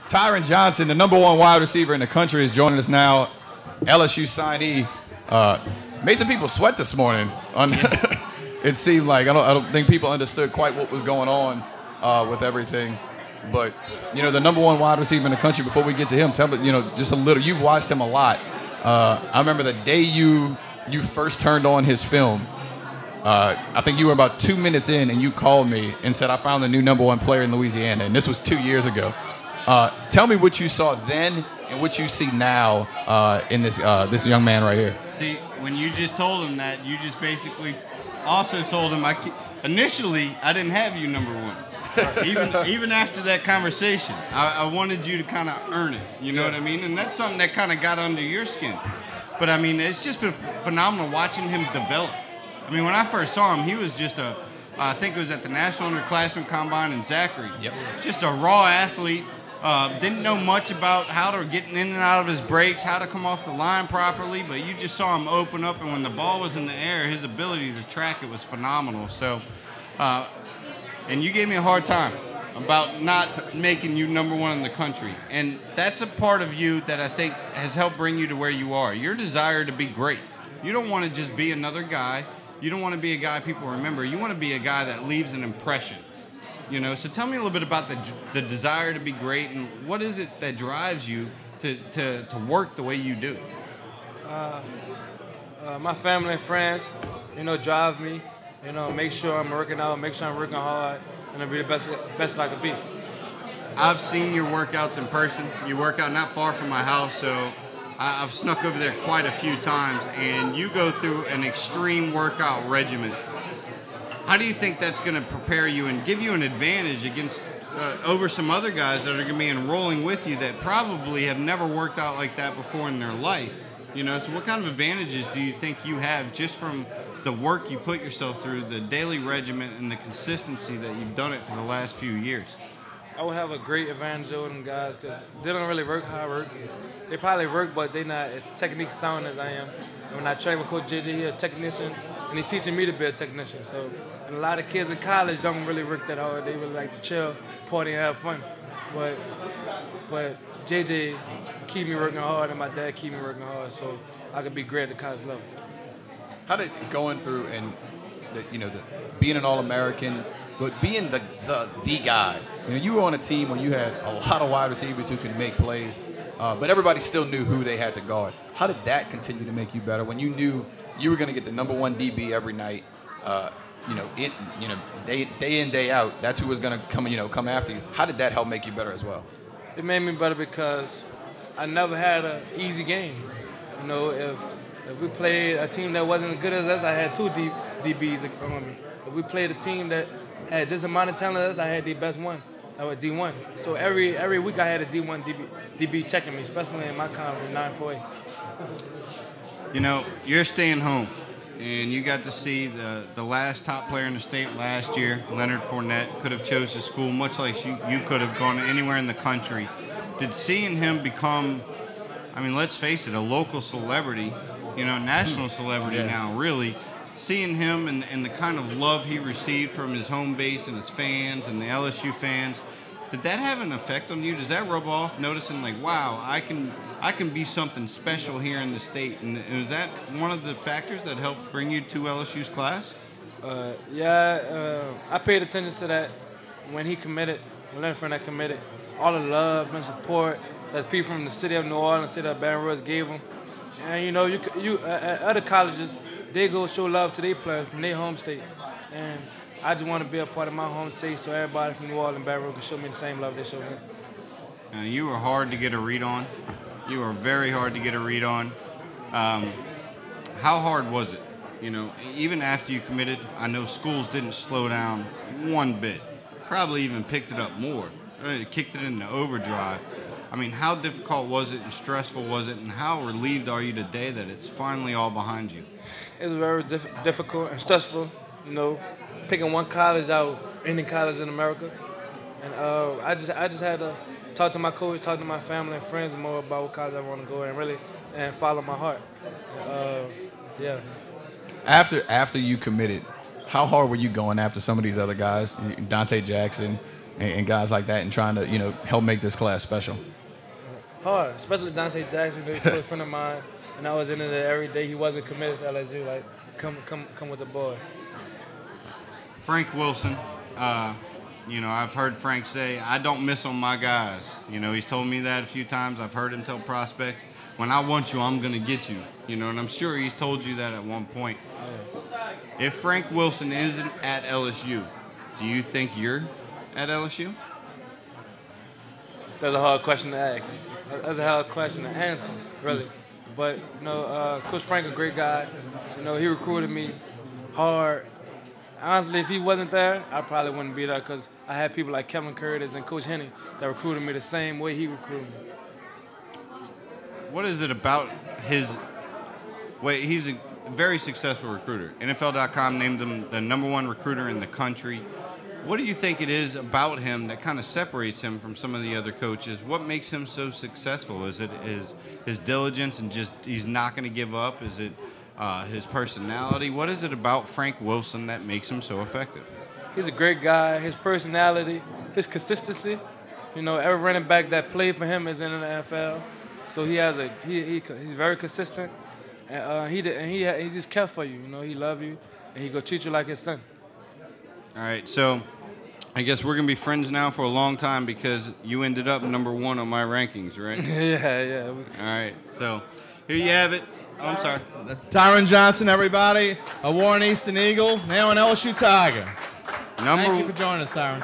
Tyron Johnson, the #1 wide receiver in the country, is joining us now. LSU signee. Made some people sweat this morning. It seemed like I don't think people understood quite what was going on with everything. But you know, the #1 wide receiver in the country. Before we get to him, tell me, you know, just a little. You've watched him a lot. I remember the day you first turned on his film. I think you were about 2 minutes in, and you called me and said, "I found the new #1 player in Louisiana," and this was 2 years ago. Tell me what you saw then and what you see now in this young man right here. See, when you just told him that, you just basically also told him initially I didn't have you #1. Even after that conversation, I wanted you to kind of earn it. You know what I mean? And that's something that kind of got under your skin. But I mean, it's just been phenomenal watching him develop. I mean, when I first saw him, he was just I think it was at the National Underclassmen Combine in Zachary. Yep. Just a raw athlete. Didn't know much about how to get in and out of his breaks, how to come off the line properly, but you just saw him open up, and when the ball was in the air, his ability to track it was phenomenal. So, and you gave me a hard time about not making you #1 in the country. And that's a part of you that I think has helped bring you to where you are. Your desire to be great. You don't want to just be another guy. You don't want to be a guy people remember. You want to be a guy that leaves an impression. You know, so tell me a little bit about the desire to be great, and what is it that drives you to work the way you do? My family and friends, you know, drive me. You know, make sure I'm working out, make sure I'm working hard, and I'll be the best I could be. I've seen your workouts in person. You work out not far from my house, so I've snuck over there quite a few times, and you go through an extreme workout regimen. How do you think that's going to prepare you and give you an advantage against over some other guys that are going to be enrolling with you that probably have never worked out like that before in their life? You know, so what kind of advantages do you think you have just from the work you put yourself through, the daily regimen, and the consistency that you've done it for the last few years? I would have a great advantage over them guys because they don't really work how I work. They probably work, but they're not as technique sound as I am. And when I train with Coach JJ, he's a technician, and he's teaching me to be a technician. So, and a lot of kids in college don't really work that hard. They really like to chill, party, and have fun. But JJ keep me working hard, and my dad keep me working hard, so I could be great at the college level. How did going through and being an All-American, but being the guy? You know, you were on a team where you had a lot of wide receivers who could make plays, but everybody still knew who they had to guard. How did that continue to make you better when you knew you were going to get the #1 DB every night? Day in, day out, that's who was going to come after you. How did that help make you better as well? It made me better because I never had an easy game. You know, if we played a team that wasn't as good as us, I had 2 DBs on me. If we played a team that had just amount of talent as us, I had the best one. I was D1. So every week I had a D1 DB checking me, especially in my conference, 9-4-8. You know, you're staying home, and you got to see the last top player in the state last year, Leonard Fournette, could have chose his school, much like you could have gone anywhere in the country. Did seeing him become, I mean, let's face it, a local celebrity, you know, national celebrity now, really, seeing him and the kind of love he received from his home base and his fans and the LSU fans, did that have an effect on you? Does that rub off, noticing like, wow, I can be something special here in the state? And is that one of the factors that helped bring you to LSU's class? I paid attention to that when he committed, when Leonard Fournette committed. All the love and support that people from the city of New Orleans, city of Baton Rouge gave him. And you know, you at other colleges, they go show love to their players from their home state. And I just want to be a part of my home state so everybody from New Orleans and Baton Rouge can show me the same love they show him. You were hard to get a read on. You were very hard to get a read on. How hard was it? You know, even after you committed, I know schools didn't slow down one bit. Probably even picked it up more. Kicked it into overdrive. I mean, how difficult was it and stressful was it, and how relieved are you today that it's finally all behind you? It was very difficult and stressful, you know, picking one college out, any college in America. And I just had to talk to my coach, talk to my family and friends more about what college I want to go and follow my heart. Yeah. After you committed, how hard were you going after some of these other guys, Dante Jackson, and guys like that, and trying to help make this class special? Hard, especially Dante Jackson, who's a friend of mine, and I was in there every day. He wasn't committed to LSU. Like, come with the boys. Frank Wilson. I've heard Frank say, I don't miss on my guys. He's told me that a few times. I've heard him tell prospects, when I want you, I'm going to get you. And I'm sure he's told you that at one point. If Frank Wilson isn't at LSU, do you think you're at LSU? That's a hard question to ask. That's a hard question to answer, really. But, Coach Frank is a great guy. He recruited me hard. Honestly, if he wasn't there, I probably wouldn't be there because I had people like Kevin Curtis and Coach Henny that recruited me the same way he recruited me. What is it about his way? He's a very successful recruiter. NFL.com named him the #1 recruiter in the country. What do you think it is about him that kind of separates him from some of the other coaches? What makes him so successful? Is it his diligence and just he's not going to give up? Is it his personality? What is it about Frank Wilson that makes him so effective? He's a great guy. His personality, his consistency. Every running back that played for him is in the NFL, so he's very consistent, and he just cares for you. He loves you, and he go treat you like his son. All right, so I guess we're gonna be friends now for a long time because you ended up #1 on my rankings, right? yeah. All right, so here you have it. Oh, I'm sorry. Tyron Johnson, everybody. A Warren Easton Eagle, now an LSU Tiger. Thank you for joining us, Tyron.